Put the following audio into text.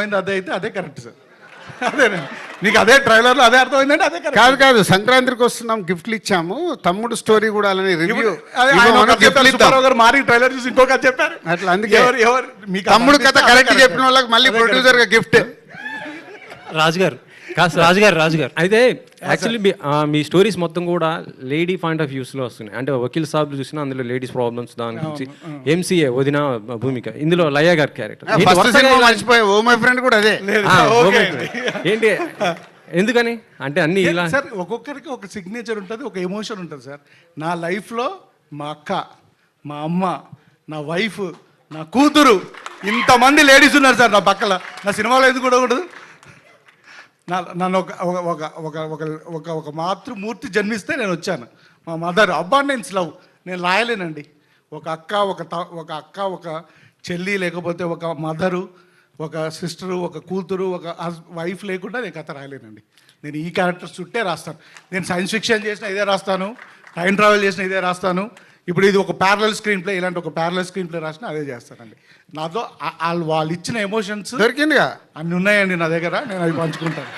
అదే అయితే అదే కరెక్ట్ సార్. అదేనండి, మీకు అదే ట్రైలర్లో అదే అర్థమైందంటే అదే కరెక్ట్. కాదు కాదు, సంక్రాంతికి వస్తున్నాం, గిఫ్ట్లు ఇచ్చాము, తమ్ముడు స్టోరీ కూడా అలానే రివ్యూ సుబ్బారావు గారు మారి ట్రైలర్ చూసి ఇంకో కథ చెప్పారు. అట్లా అందుకే ఎవరు మీకు తమ్ముడు కథ కరెక్ట్ చెప్పిన వాళ్ళకి మళ్ళీ ప్రొడ్యూసర్ గా గిఫ్ట్. రాజుగారు కాదు, రాజుగారు అయితే యాక్చువల్లీ మీ స్టోరీస్ మొత్తం కూడా లేడీ పాయింట్ ఆఫ్ వ్యూస్లో వస్తున్నాయి. అంటే వకీల్ సాబ్ చూసినా అందులో లేడీస్ ప్రాబ్లమ్స్ దాని గురించి, ఎంసీఏ వదిన భూమిక, ఇందులో లయ గారి క్యారెక్టర్ మర్చిపోయా. ఓ మై ఫ్రెండ్ కూడా అదే. ఏంటి ఎందుకని అంటే అన్ని ఇలా సార్, ఒక్కొక్కరికి ఒక సిగ్నేచర్ ఉంటుంది, ఒక ఎమోషన్ ఉంటుంది సార్. నా లైఫ్లో మా అక్క, మా అమ్మ, నా వైఫ్, నా కూతురు, ఇంతమంది లేడీస్ ఉన్నారు సార్ నా పక్కల. నా సినిమాలో ఎందుకు కూడా ఉండదు? నన్ను ఒక మాతృమూర్తి జన్మిస్తే నేను వచ్చాను. మా మదర్ అబాండెన్స్ లవ్ నేను రాయలేనండి. ఒక అక్క ఒక చెల్లి, లేకపోతే ఒక మదరు, ఒక సిస్టరు, ఒక కూతురు, ఒక వైఫ్ లేకుండా నేను కథ రాయలేనండి. నేను ఈ క్యారెక్టర్స్ చుట్టే రాస్తాను. నేను సైన్స్ ఫిక్షన్ చేసిన ఇదే రాస్తాను, టైం ట్రావెల్ చేసిన ఇదే రాస్తాను. ఇప్పుడు ఇది ఒక ప్యారలల్ స్క్రీన్ ప్లే, ఇలాంటి ఒక ప్యారలల్ స్క్రీన్ ప్లే రాసిన అదే చేస్తానండి. నాతో వాళ్ళు ఇచ్చిన ఎమోషన్స్ దొరికిందిగా అన్నీ ఉన్నాయండి నా దగ్గర, నేను అవి పంచుకుంటాను.